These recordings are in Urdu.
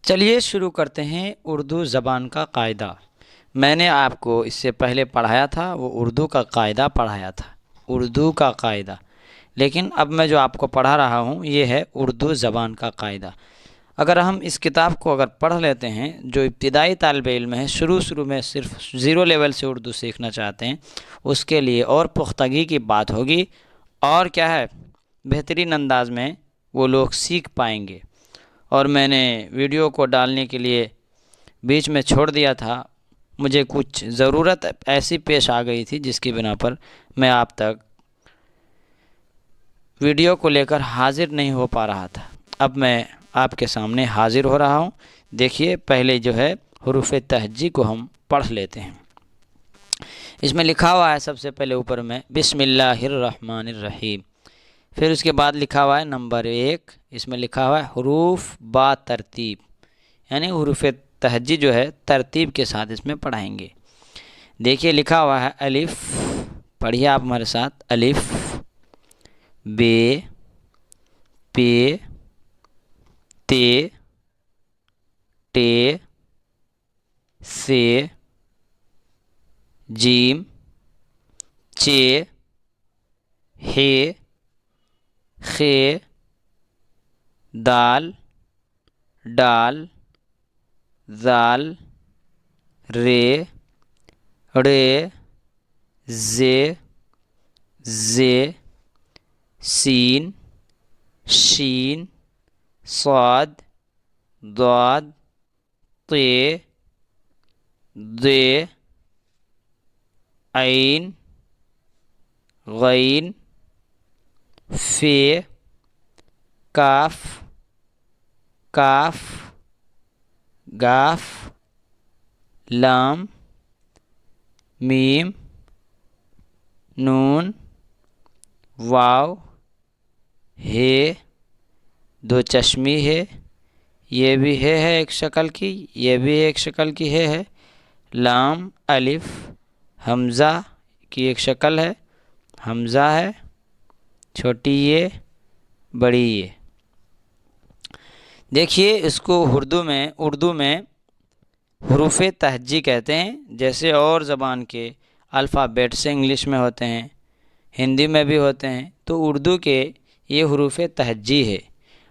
چلیے شروع کرتے ہیں اردو زبان کا قاعدہ۔ میں نے آپ کو اس سے پہلے پڑھایا تھا، وہ اردو کا قاعدہ پڑھایا تھا، اردو کا قاعدہ۔ لیکن اب میں جو آپ کو پڑھا رہا ہوں یہ ہے اردو زبان کا قاعدہ۔ اگر ہم اس کتاب کو پڑھ لیتے ہیں، جو ابتدائی طالب علم ہے، شروع میں صرف زیرو لیول سے اردو سیکھنا چاہتے ہیں، اس کے لیے اور پختگی کی بات ہوگی، اور کیا ہے، بہترین انداز میں وہ لوگ سیکھ پائیں گے۔ اور میں نے ویڈیو کو ڈالنے کے لیے بیچ میں چھوڑ دیا تھا، مجھے کچھ ضرورت ایسی پیش آ گئی تھی جس کی بنا پر میں آپ تک ویڈیو کو لے کر حاضر نہیں ہو پا رہا تھا۔ اب میں آپ کے سامنے حاضر ہو رہا ہوں۔ دیکھیے، پہلے جو ہے حروف تہجی کو ہم پڑھ لیتے ہیں۔ اس میں لکھا ہوا ہے سب سے پہلے اوپر میں بسم اللہ الرحمن الرحیم، پھر اس کے بعد لکھا ہوا ہے نمبر 1، اس میں لکھا ہوا ہے حروف با ترتیب، یعنی حروف تہجی جو ہے ترتیب کے ساتھ اس میں پڑھائیں گے۔ دیکھیے لکھا ہوا ہے الف، پڑھیے آپ ہمارے ساتھ، الف، بے، پے، تے، ٹے، سے، جیم، چے، ہے، خے، دال، ڈال، ذال، رے، ڑے، زے، زے، سین، شین، صاد، ضاد، طے، دے، عین، غین، فے، کاف، کاف، گاف، لام، میم، نون، واو، ہے، دو چشمی ہے، یہ بھی ہے ایک شکل کی، یہ بھی ایک شکل کی ہے، لام، الف، حمزہ کی ایک شکل ہے، حمزہ ہے، چھوٹی یہ، بڑی یہ۔ دیکھیے اس کو اردو میں حروف تہجی کہتے ہیں، جیسے اور زبان کے الفابیٹس انگلش میں ہوتے ہیں، ہندی میں بھی ہوتے ہیں، تو اردو کے یہ حروف تہجی ہے۔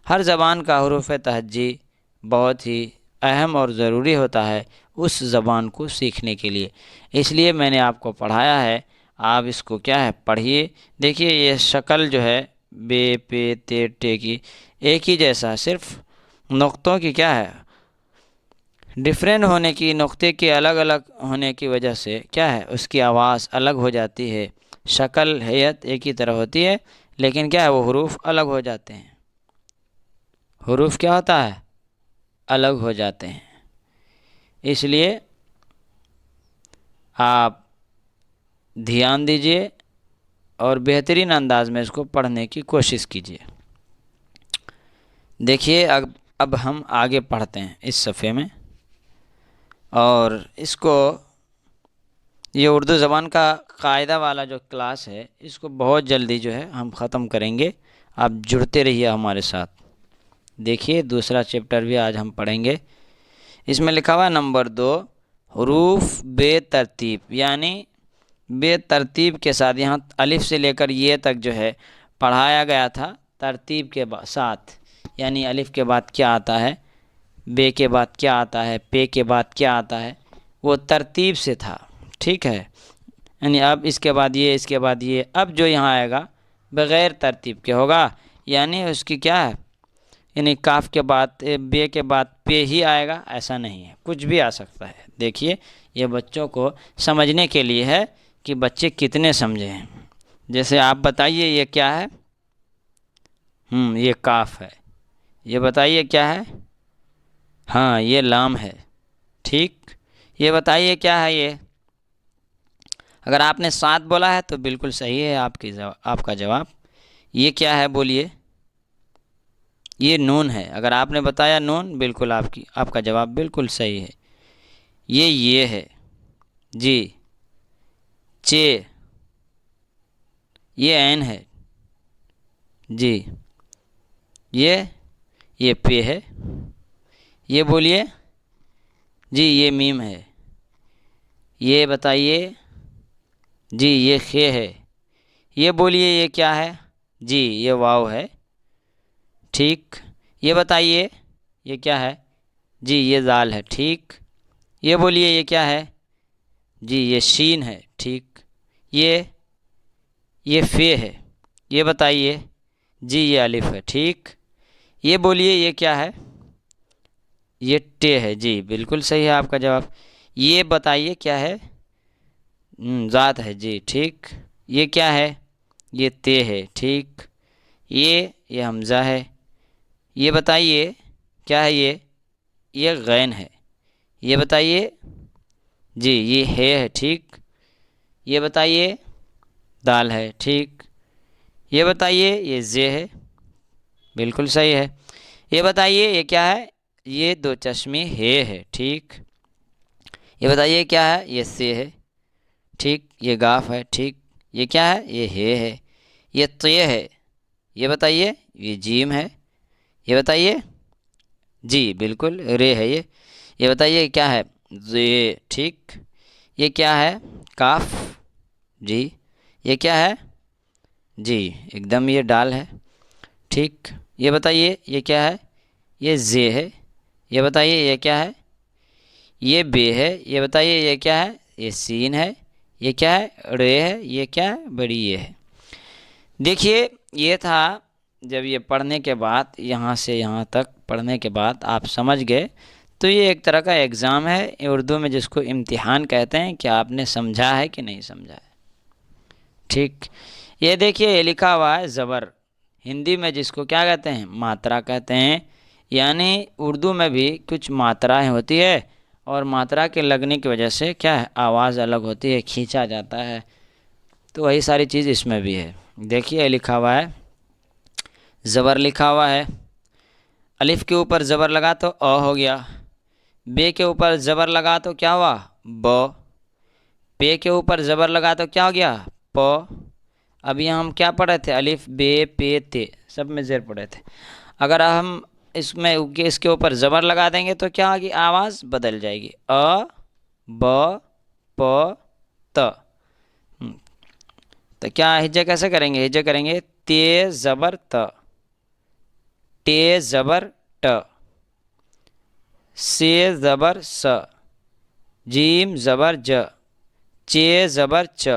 ہر زبان کا حروف تہجی بہت ہی اہم اور ضروری ہوتا ہے اس زبان کو سیکھنے کے لیے، اس لیے میں نے آپ کو پڑھایا ہے۔ آپ اس کو کیا ہے پڑھیے۔ دیکھیے یہ شکل جو ہے بے، پے، تے، ٹے کی ایک ہی جیسا، صرف نقطوں کی کیا ہے ڈفرینٹ ہونے کی، نقطے کے الگ الگ ہونے کی وجہ سے کیا ہے اس کی آواز الگ ہو جاتی ہے۔ شکل ہیئت ایک ہی طرح ہوتی ہے، لیکن کیا ہے وہ حروف الگ ہو جاتے ہیں۔ حروف کیا ہوتا ہے الگ ہو جاتے ہیں، اس لیے آپ دھیان دیجئے اور بہترین انداز میں اس کو پڑھنے کی کوشش کیجیے۔ دیکھیے اب ہم آگے پڑھتے ہیں اس صفحے میں، اور اس کو یہ اردو زبان کا قاعدہ والا جو کلاس ہے اس کو بہت جلدی جو ہے ہم ختم کریں گے، آپ جڑتے رہیے ہمارے ساتھ۔ دیکھیے دوسرا چیپٹر بھی آج ہم پڑھیں گے۔ اس میں لکھا ہوا ہے نمبر 2، حروف بے ترتیب، یعنی بے ترتیب کے ساتھ، یہاں الف سے لے کر یہ تک جو ہے پڑھایا گیا تھا ترتیب کے ساتھ، یعنی الف کے بعد کیا آتا ہے، بے کے بعد کیا آتا ہے، پے کے بعد کیا آتا ہے، وہ ترتیب سے تھا، ٹھیک ہے۔ یعنی اب اس کے بعد یہ، اس کے بعد یہ، اب جو یہاں آئے گا بغیر ترتیب کے ہوگا، یعنی اس کی کیا ہے، یعنی کاف کے بعد بے کے بعد پے ہی آئے گا، ایسا نہیں ہے، کچھ بھی آ سکتا ہے۔ دیکھیے یہ بچوں کو سمجھنے کے لیے ہے کہ بچے کتنے سمجھے ہیں۔ جیسے آپ بتائیے یہ کیا ہے، یہ کاف ہے، یہ بتائیے کیا ہے، ہاں یہ لام ہے، ٹھیک۔ یہ بتائیے کیا ہے یہ، اگر آپ نے 7 بولا ہے تو بالکل صحیح ہے آپ کا جواب۔ یہ کیا ہے بولیے، یہ نون ہے، اگر آپ نے بتایا نون، بالکل آپ کا جواب بالکل صحیح ہے۔ یہ ہے جی، چے، یہ عین ہے جی، یہ پے ہے، یہ بولیے جی یہ میم ہے. یہ بتائیے جی یہ خے ہے. یہ بولیے یہ کیا ہے؟ جی یہ واو ہے. ٹھیک. یہ بتائیے یہ کیا ہے؟ جی یہ ذال ہے. ٹھیک. یہ بولیے یہ کیا ہے؟ جی یہ شین ہے. ٹھیک. یہ فے ہے. یہ بتائیے جی یہ الف ہے. ٹھیک. یہ بولیے یہ کیا ہے؟ یہ ٹے ہے. جی بالکل صحیح ہے آپ کا جواب. یہ بتائیے کیا ہے؟ ذات ہے. جی ٹھیک. یہ کیا ہے؟ یہ تے ہے. ٹھیک. یہ حمزہ ہے. یہ بتائیے کیا ہے؟ یہ غین ہے. یہ بتائیے جی یہ ہے. ٹھیک. یہ بتائیے دال ہے. ٹھیک. یہ بتائیے یہ زے ہے. بالکل صحیح ہے. یہ بتائیے یہ کیا ہے؟ یہ دو چشمی ہے. ٹھیک. یہ بتائیے کیا ہے؟ یہ سے ہے. ٹھیک. یہ گاف ہے. ٹھیک. یہ کیا ہے؟ یہ ہے. یہ تے ہے. یہ بتائیے یہ جیم ہے. یہ بتائیے جی بالکل رے ہے. یہ بتائیے کیا ہے؟ زے. ٹھیک. یہ کیا ہے؟ کاف. جی. یہ کیا ہے؟ جی ایک دم یہ ڈال ہے. ٹھیک. یہ بتائیے یہ کیا ہے؟ یہ زے ہے. یہ بتائیے یہ کیا ہے؟ یہ بے ہے. یہ بتائیے یہ کیا ہے؟ یہ سین ہے. یہ کیا ہے؟ رے ہے. یہ کیا ہے؟ بڑی یہ ہے. دیکھیے یہ تھا جب یہ پڑھنے کے بعد یہاں سے یہاں تک پڑھنے کے بعد آپ سمجھ گئے تو یہ ایک طرح کا ایگزام ہے اردو میں جس کو امتحان کہتے ہیں کہ آپ نے سمجھا ہے کہ نہیں سمجھا ہے. ٹھیک. یہ دیکھیے یہ لکھا ہوا ہے زبر. ہندی میں جس کو کیا کہتے ہیں؟ ماترا کہتے ہیں. یعنی اردو میں بھی کچھ ماترائیں ہوتی ہے اور ماترا کے لگنے کی وجہ سے کیا ہے؟ آواز الگ ہوتی ہے، کھینچا جاتا ہے. تو وہی ساری چیز اس میں بھی ہے. دیکھیے لکھا ہوا ہے زبر لکھا ہوا ہے. الف کے اوپر زبر لگا تو ہو گیا. بے کے اوپر زبر لگا تو کیا ہوا؟ پے کے اوپر زبر لگا تو کیا ہو گیا؟ اب یہاں ہم کیا پڑھے تھے؟ الف بے پے تے سب میں زیر پڑھے تھے. اگر ہم اس کے اوپر زبر لگا دیں گے تو کیا ہوگی؟ آواز بدل جائے گی. پ ت. تو کیا ہجے کیسے کریں گے؟ ہجے کریں گے تے زبر ت، ٹے زبر ٹ، سے زبر س، جیم زبر ج، چے زبر چ،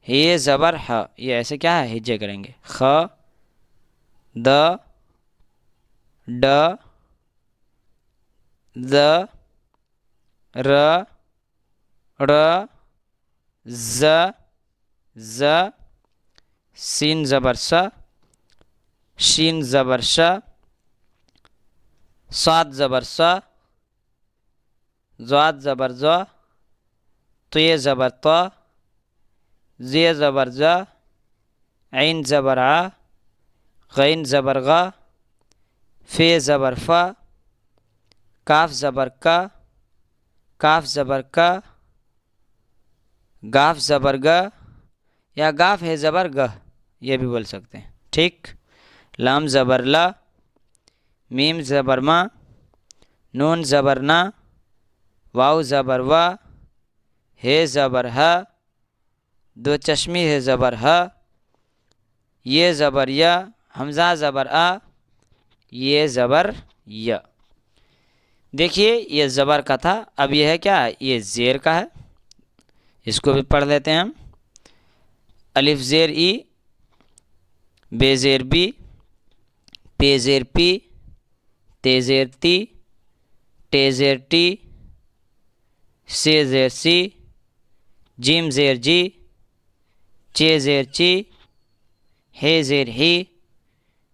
ہے زبر ہ. یہ ایسے کیا ہے؟ ہجے کریں گے. خ د ڈ ذ ر ڑ ز ز، سین زبر س، شین زبر ش، صاد زبر س، ضاد زبر ز، ط زبر ط، ز زبر ز، عین زبر ع، غین زبر غ، ف زبر ف، کاف زبر ک، کاف زبر ک، گاف زبر گ یا گاف ہے زبر گ یہ بھی بول سکتے ہیں. ٹھیک. لام زبر ل، میم زبر ما، نون زبر نا، واو زبر و، ہے زبر ہ، دو چشمی ہے زبر ہ، یہ زبر یا، حمزہ زبر آ، یہ زبر یا. دیکھیے یہ زبر کا تھا. اب یہ ہے کیا؟ یہ زیر کا ہے. اس کو بھی پڑھ لیتے ہیں ہم. الف زیر ای، بے زیر بی، پے زیر پی، تے زیر تی، ٹے زیر ٹی، سے زیر سی، جیم زیر جی، چے زیر چی، ہے زیر ہی،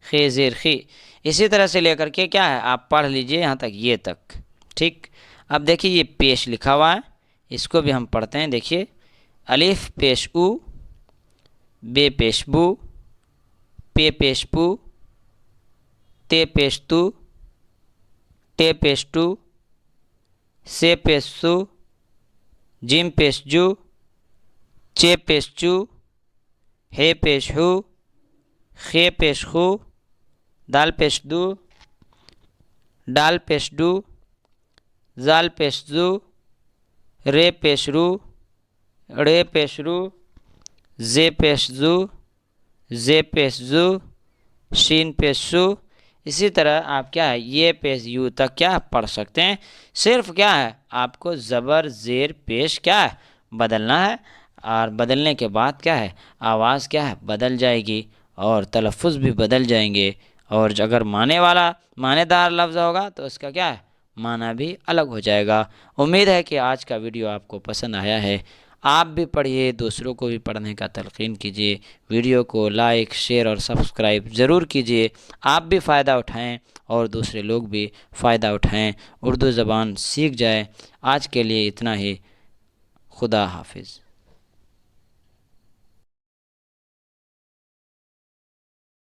خے زیر خی. اسی طرح سے لے کر کے کیا ہے آپ پڑھ لیجئے یہاں تک یہ تک. ٹھیک. اب دیکھیے یہ پیش لکھا ہوا ہے. اس کو بھی ہم پڑھتے ہیں. دیکھیے الف پیش او، بے پیش بو، پے پیش پو، تے پیش تو، ٹے پیش ٹو، سے پیش سو، جیم پیش جو، چے پیش چو، ہے پیش ہو، خے پیش خو، دال پیش دو، ڈال پیش ڈو، زال پیش زو، رے پیش رو، رے پیش رو، زے پیش زو، زے پیش زو، شین پیش شو۔ اسی طرح آپ کیا ہے یہ پیش یو تک کیا پڑھ سکتے ہیں۔ صرف کیا ہے آپ کو زبر زیر پیش کیا ہے بدلنا ہے، اور بدلنے کے بعد کیا ہے آواز کیا ہے بدل جائے گی اور تلفظ بھی بدل جائیں گے، اور اگر معنی دار لفظ ہوگا تو اس کا کیا ہے معنی بھی الگ ہو جائے گا۔ امید ہے کہ آج کا ویڈیو آپ کو پسند آیا ہے۔ آپ بھی پڑھیے، دوسروں کو بھی پڑھنے کا تلقین کیجیے، ویڈیو کو لائک شیئر اور سبسکرائب ضرور کیجیے۔ آپ بھی فائدہ اٹھائیں اور دوسرے لوگ بھی فائدہ اٹھائیں، اردو زبان سیکھ جائیں۔ آج کے لیے اتنا ہی، خدا حافظ۔